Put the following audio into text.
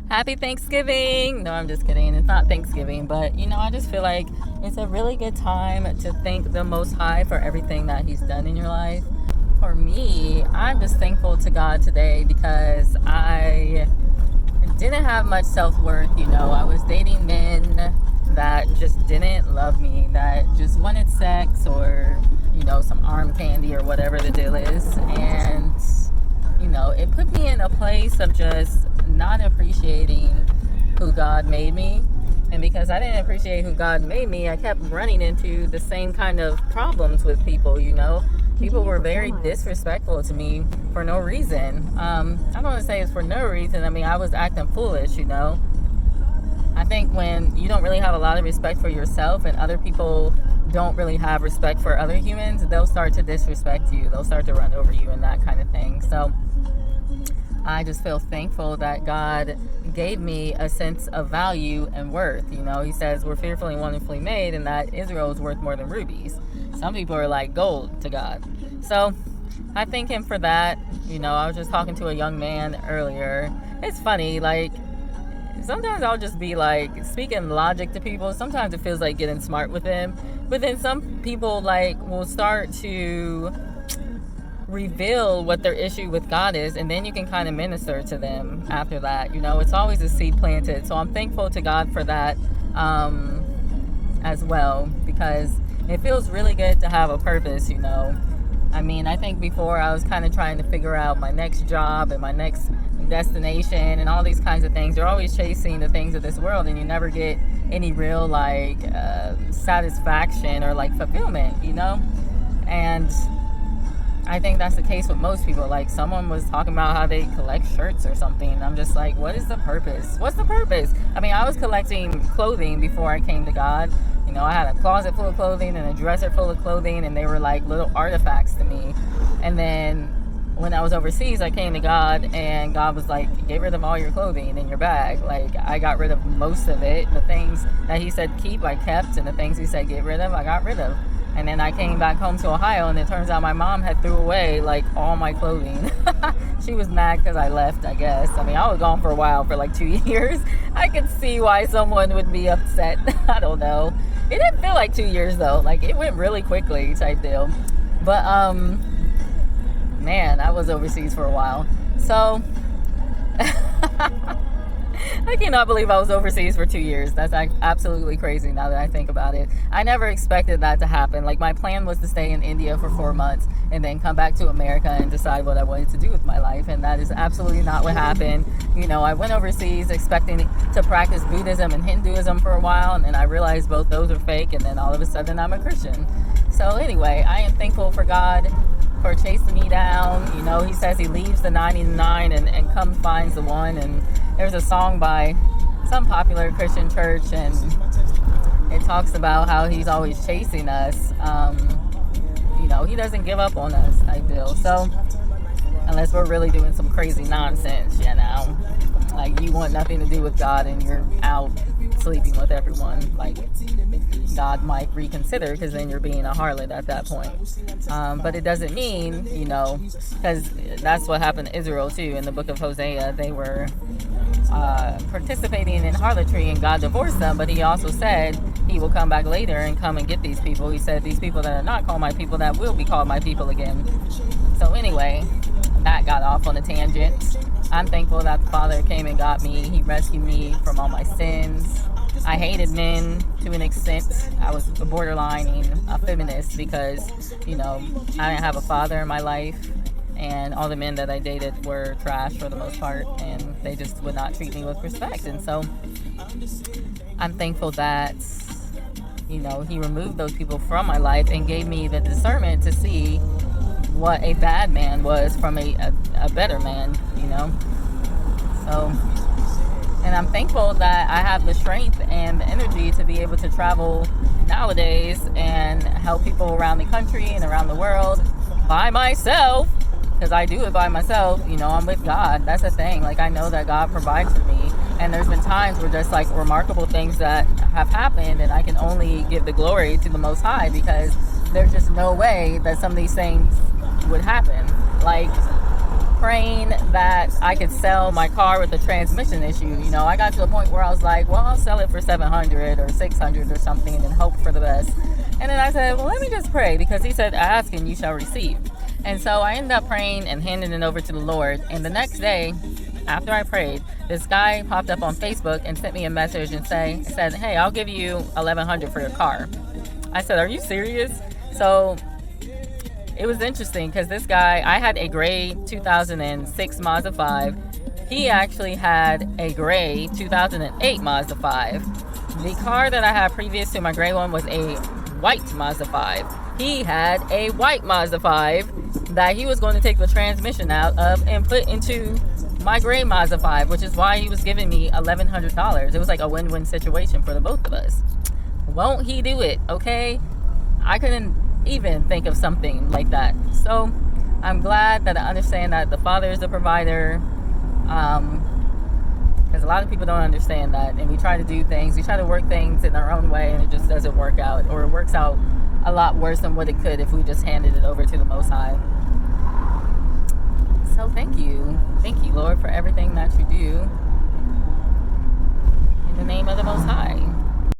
Happy Thanksgiving. No, I'm just kidding. It's not Thanksgiving, but I just feel like it's a really good time to thank the Most High for everything that He's done in your life. For me, I'm just thankful to God today because I didn't have much self-worth. I was dating men that just didn't love me, that just wanted sex or some arm candy or whatever the deal is. And it put me in a place of just not appreciating who God made me. And because I didn't appreciate who God made me, I kept running into the same kind of problems with people. People were very disrespectful to me for no reason. I don't want to say it's for no reason. I was acting foolish. I think when you don't really have a lot of respect for yourself and other people don't really have respect for other humans, they'll start to disrespect you. They'll start to run over you and that kind of thing. So I just feel thankful that God gave me a sense of value and worth. He says we're fearfully and wonderfully made, and that Israel is worth more than rubies. Some people are like gold to God. So I thank Him for that. I was just talking to a young man earlier. It's funny, sometimes I'll just be speaking logic to people. Sometimes it feels like getting smart with them. But then some people will start to reveal what their issue with God is, and then you can kind of minister to them after that. It's always a seed planted. So I'm thankful to God for that as well, because it feels really good to have a purpose. I think before I was kind of trying to figure out my next job and my next destination and all these kinds of things. You're always chasing the things of this world, and you never get any real satisfaction or fulfillment. And I think that's the case with most people. Someone was talking about how they collect shirts or something. I'm just like, what is the purpose? What's the purpose? I was collecting clothing before I came to God. I had a closet full of clothing and a dresser full of clothing, and they were little artifacts to me. And then when I was overseas, I came to God, and God was like, get rid of all your clothing in your bag. I got rid of most of it. The things that He said keep, I kept, and the things He said get rid of, I got rid of. And then I came back home to Ohio, and it turns out my mom had threw away all my clothing. She was mad because I left, I guess. I was gone for a while, for 2 years. I could see why someone would be upset. I don't know. It didn't feel like 2 years though. It went really quickly type deal. But man, I was overseas for a while. So I cannot believe I was overseas for 2 years. That's absolutely crazy now that I think about it. I never expected that to happen. My plan was to stay in India for 4 months and then come back to America and decide what I wanted to do with my life. And that is absolutely not what happened. I went overseas expecting to practice Buddhism and Hinduism for a while, and then I realized both those are fake, and then all of a sudden I'm a Christian. So anyway, I am thankful for God for chasing me down. He says He leaves the 99 and comes finds the one. And there's a song by some popular Christian church, and it talks about how He's always chasing us. He doesn't give up on us, I feel. So unless we're really doing some crazy nonsense, you want nothing to do with God and you're out sleeping with everyone, God might reconsider, because then you're being a harlot at that point. But it doesn't mean, because that's what happened to Israel too. In the book of Hosea, they were participating in harlotry, and God divorced them, but He also said He will come back later and come and get these people. He said these people that are not called my people, that will be called my people again. So anyway, that got off on a tangent. I'm thankful that the Father came and got me. He rescued me from all my sins. I hated men to an extent. I was borderline a feminist because, I didn't have a father in my life, and all the men that I dated were trash for the most part, and they just would not treat me with respect. And so I'm thankful that, He removed those people from my life and gave me the discernment to see what a bad man was from a better man, So, and I'm thankful that I have the strength and the energy to be able to travel nowadays and help people around the country and around the world by myself, because I do it by myself. I'm with God. That's the thing. I know that God provides for me, and there's been times where just remarkable things that have happened, and I can only give the glory to the Most High, because there's just no way that some of these things would happen. praying that I could sell my car with a transmission issue. You know, I got to the point where I was like, well, I'll sell it for 700 or 600 or something and then hope for the best. And then I said, well, let me just pray, because he said, ask and you shall receive. And so I ended up praying and handing it over to the Lord. And the next day, after I prayed, this guy popped up on Facebook and sent me a message and said, hey, I'll give you $1,100 for your car. I said, are you serious? So it was interesting because this guy, I had a gray 2006 Mazda 5. He actually had a gray 2008 Mazda 5. The car that I had previous to my gray one was a white Mazda 5. He had a white Mazda 5 that he was going to take the transmission out of and put into my gray Mazda 5, which is why he was giving me $1,100. It was like a win-win situation for the both of us. Won't he do it? Okay. I couldn't even think of something like that. So I'm glad that I understand that the Father is the provider, because a lot of people don't understand that, and we try to do things, we try to work things in our own way, and it just doesn't work out, or it works out a lot worse than what it could if we just handed it over to the Most High. So thank you, Lord, for everything that you do in the name of the Most High.